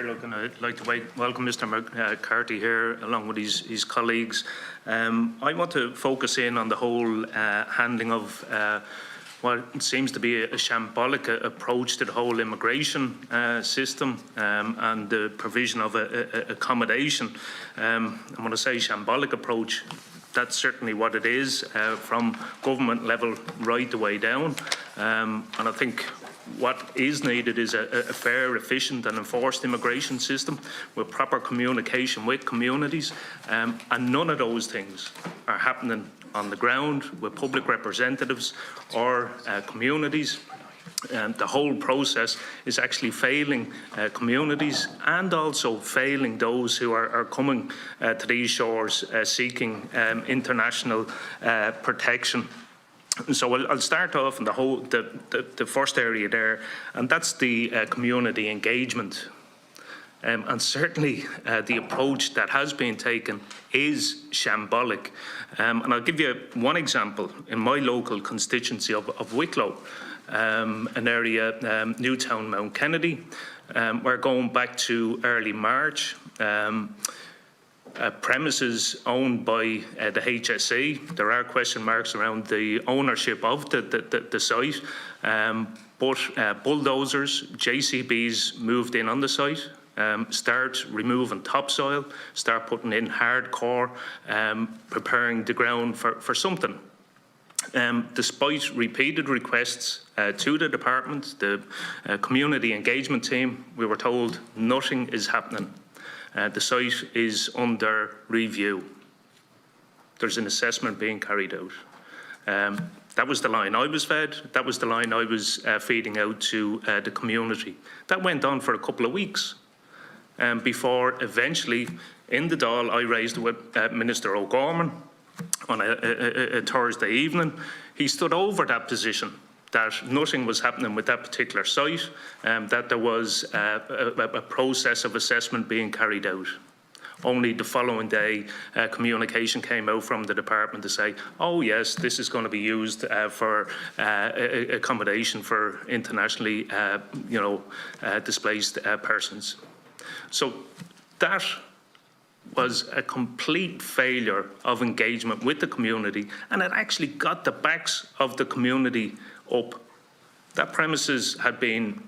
Look, and I'd like to welcome Mr. McCarthy here along with his colleagues. I want to focus in on the whole handling of what seems to be a shambolic approach to the whole immigration system and the provision of accommodation. And when I say shambolic approach, that's certainly what it is, from government level right the way down. And I think what is needed is a fair, efficient and enforced immigration system with proper communication with communities, and none of those things are happening on the ground with public representatives or communities. The whole process is actually failing communities and also failing those who are coming to these shores seeking international protection. So I'll start off in the first area there, and that's the community engagement. And certainly the approach that has been taken is shambolic. And I'll give you one example. In my local constituency of Wicklow, an area, Newtown, Mount Kennedy, we're going back to early March. Premises owned by the HSE. There are question marks around the ownership of the site, but bulldozers, JCBs moved in on the site, start removing topsoil, start putting in hardcore, preparing the ground for something. Despite repeated requests to the department, the community engagement team, we were told nothing is happening. The site is under review. There's an assessment being carried out. That was the line I was fed. That was the line I was feeding out to the community. That went on for a couple of weeks before eventually, in the Dáil, I raised it with Minister O'Gorman on a Thursday evening. He stood over that position, that nothing was happening with that particular site, that there was a process of assessment being carried out. Only the following day, communication came out from the department to say, oh yes, this is going to be used for accommodation for internationally displaced persons. So that was a complete failure of engagement with the community, and it actually got the backs of the community up. That premises had been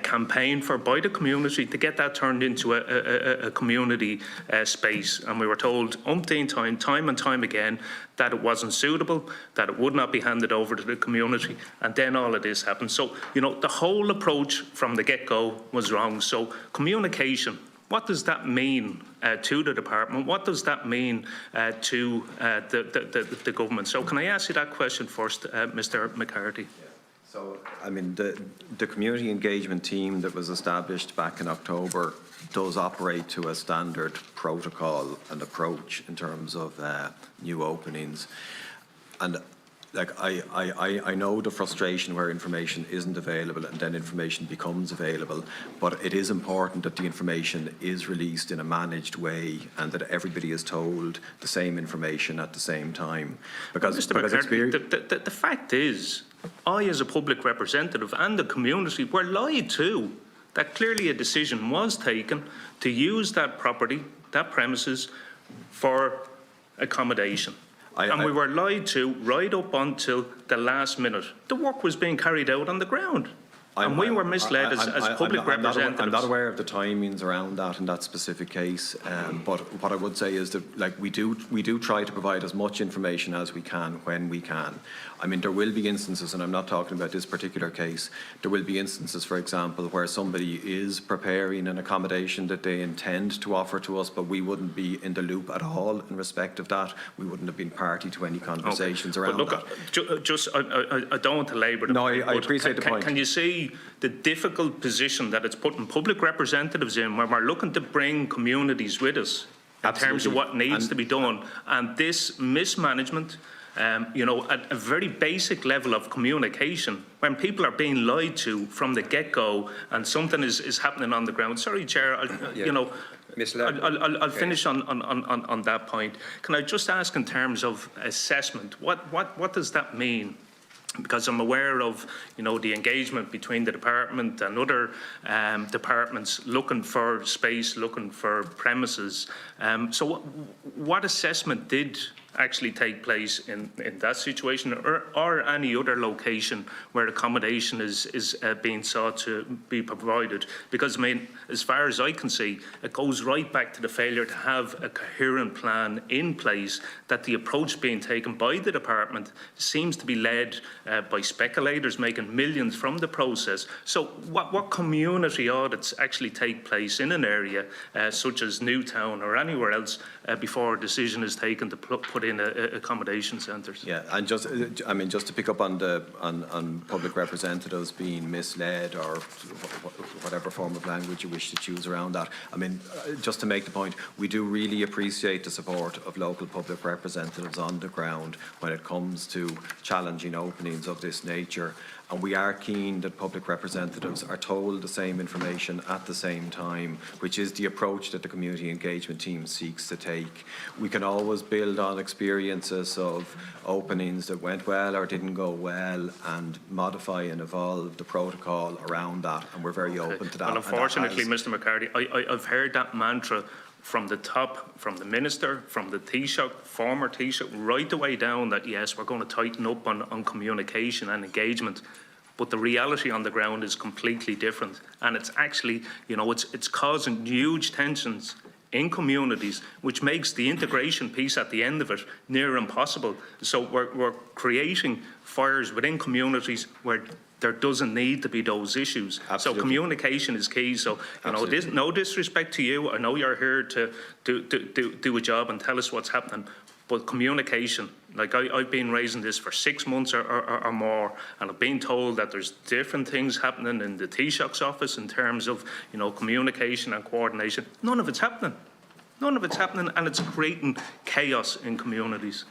campaigned for by the community to get that turned into a community space, and we were told umpteen time and time again that it wasn't suitable, that it would not be handed over to the community, and then all of this happened. So, the whole approach from the get-go was wrong. So communication, what does that mean to the department? What does that mean to the government? So can I ask you that question first, Mr. McCarthy? Yeah. So, I mean, the community engagement team that was established back in October does operate to a standard protocol and approach in terms of new openings. And like I know the frustration where information isn't available and then information becomes available, but it is important that the information is released in a managed way and that everybody is told the same information at the same time. Because the fact is, I as a public representative and the community were lied to, that clearly a decision was taken to use that property, that premises, for accommodation. And we were lied to right up until the last minute. The work was being carried out on the ground. And we were misled as public representatives. I'm not aware of the timings around that in that specific case, but what I would say is that, like, we do try to provide as much information as we can when we can. I mean, there will be instances, and I'm not talking about this particular case, there will be instances, for example, where somebody is preparing an accommodation that they intend to offer to us, but we wouldn't be in the loop at all in respect of that. We wouldn't have been party to any conversations around that. I don't want to labour the point. No, I appreciate the point. Can you see the difficult position that it's putting public representatives in when we're looking to bring communities with us in terms of what needs to be done, and this mismanagement, at a very basic level of communication, when people are being lied to from the get-go and something is happening on the ground. Sorry, Chair, I'll finish on that point. Can I just ask in terms of assessment, what does that mean? because I'm aware of, the engagement between the department and other departments looking for space, looking for premises. So what assessment did actually take place in that situation, or any other location where accommodation is being sought to be provided? Because, I mean, as far as I can see, it goes right back to the failure to have a coherent plan in place, that the approach being taken by the department seems to be led by speculators making millions from the process. So what community audits actually take place in an area such as Newtown or anywhere else before a decision is taken to put in accommodation centres? Yeah, and just to pick up on on public representatives being misled, or whatever form of language you wish to choose around that. I mean, just to make the point, we do really appreciate the support of local public representatives on the ground when it comes to challenging openings of this nature. And we are keen that public representatives are told the same information at the same time, which is the approach that the community engagement team seeks to take. We can always build on experiences of openings that went well or didn't go well, and modify and evolve the protocol around that, and we're very open to that. Well, unfortunately, Mr. McCarthy, I've heard that mantra from the top, from the minister, from the Taoiseach, former Taoiseach, right the way down, that yes, we're going to tighten up on communication and engagement. But the reality on the ground is completely different. And it's actually, it's causing huge tensions in communities, which makes the integration piece at the end of it near impossible. So we're creating fires within communities where there doesn't need to be those issues. Absolutely. So communication is key. So, no disrespect to you. I know you're here to do a job and tell us what's happening. But communication, like I've been raising this for 6 months or more, and I've been told that there's different things happening in the Taoiseach's office in terms of, communication and coordination. None of it's happening. None of it's happening, and it's creating chaos in communities.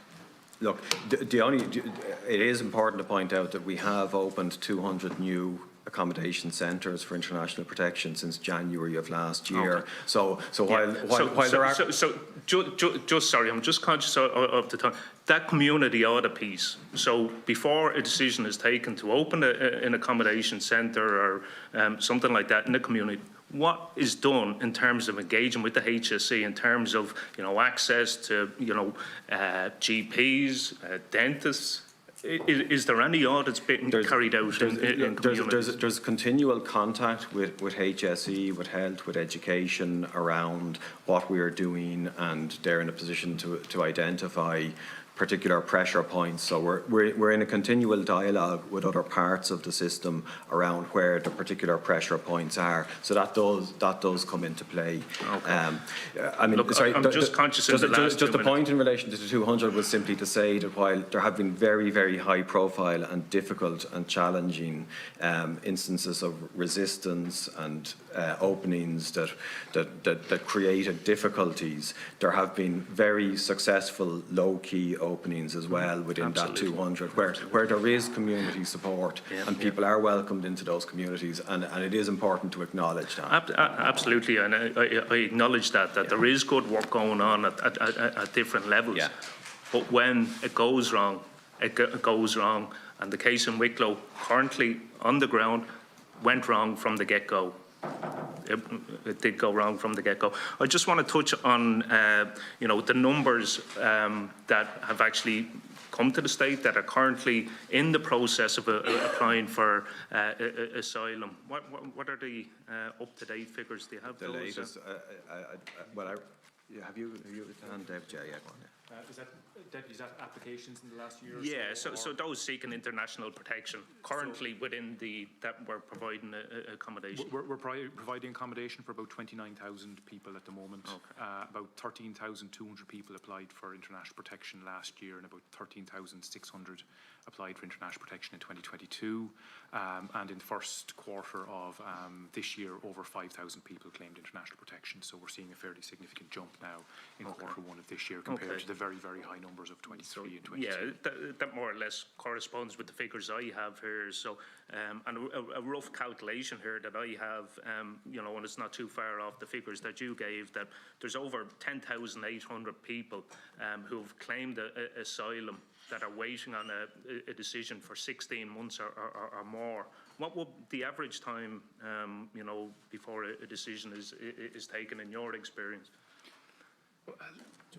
Look, it is important to point out that we have opened 200 new accommodation centres for international protection since January of last year. Okay. So while there are... Sorry, I'm just conscious of the time. That community audit piece, so before a decision is taken to open an accommodation centre or something like that in the community, what is done in terms of engaging with the HSE, in terms of, access to, GPs, dentists? Is there any audits being carried out in communities? There's continual contact with HSE, with health, with education around what we are doing, and they're in a position to identify particular pressure points. So we're in a continual dialogue with other parts of the system around where the particular pressure points are. So that does come into play. Okay. Look, sorry, I'm just conscious of the last 2 minutes. The point in relation to the 200 was simply to say that while there have been very, very high profile and difficult and challenging instances of resistance and openings that created difficulties, there have been very successful low-key openings as well within Absolutely. That 200 where there is community support, and people are welcomed into those communities, and it is important to acknowledge that. Absolutely, and I acknowledge that there is good work going on at different levels. Yeah. But when it goes wrong, it goes wrong, and the case in Wicklow currently on the ground went wrong from the get-go. It did go wrong from the get-go. I just want to touch on, the numbers that have actually come to the state that are currently in the process of applying for asylum. What are the up-to-date figures? Do you have the those? Latest? Have you Deb J? Is that applications in the last year? Yeah, so those seeking international protection currently within that we're providing accommodation. We're providing accommodation for about 29,000 people at the moment. Okay. About 13,200 people applied for international protection last year, and about 13,600 applied for international protection in 2022. And in the first quarter of this year, over 5,000 people claimed international protection. So we're seeing a fairly significant jump now in quarter one of this year compared to the very, very high numbers of 23 and 22. Yeah, that more or less corresponds with the figures I have here. So, and a rough calculation here that I have, you know, and it's not too far off the figures that you gave, that there's over 10,800 people who've claimed asylum that are waiting on a decision for 16 months or more. What would the average time, you know, before a decision is taken in your experience? Do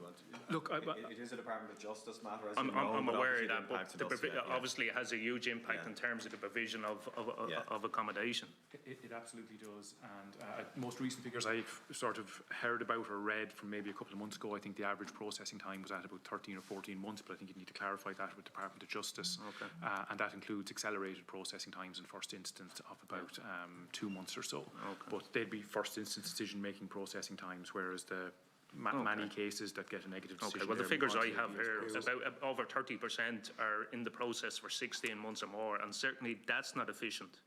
you want to? Look, it is a Department of Justice matter, as you know, I'm aware of that, but yeah. obviously it has a huge impact in terms of the provision of accommodation. It absolutely does, and most recent figures I've sort of heard about or read from maybe a couple of months ago, I think the average processing time was at about 13 or 14 months, but I think you need to clarify that with the Department of Justice. Okay. And that includes accelerated processing times in first instance of about 2 months or so. Okay. But they'd be first instance decision-making processing times, whereas the many cases that get a negative decision. Okay, well, the figures I have here, about over 30% are in the process for 16 months or more, and certainly that's not efficient.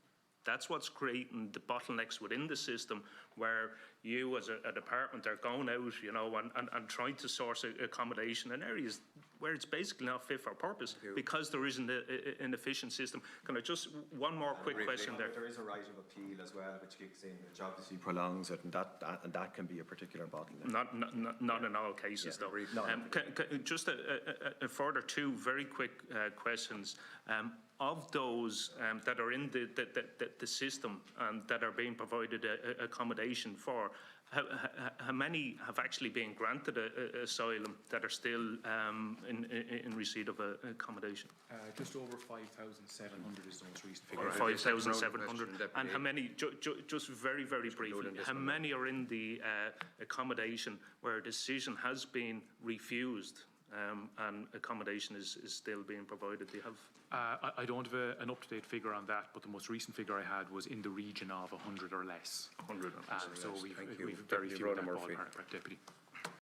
That's what's creating the bottlenecks within the system, where you as a department are going out, you know, and trying to source accommodation in areas where it's basically not fit for purpose because there isn't an efficient system. Can I just, one more quick question there? There is a right of appeal as well, which kicks in, which obviously prolongs it, and that can be a particular bottleneck. Not in all cases, though. Just a further two very quick questions. Of those that are in the system and that are being provided accommodation for, how many have actually been granted asylum that are still in receipt of accommodation? Just over 5,700 is the most recent figure. 5,700. And how many, just very, very briefly, how many are in the accommodation where a decision has been refused? And accommodation is still being provided. Do you have? I don't have an up-to-date figure on that, but the most recent figure I had was in the region of 100 or less. 100 or less. So we've very few in that ballpark, Deputy.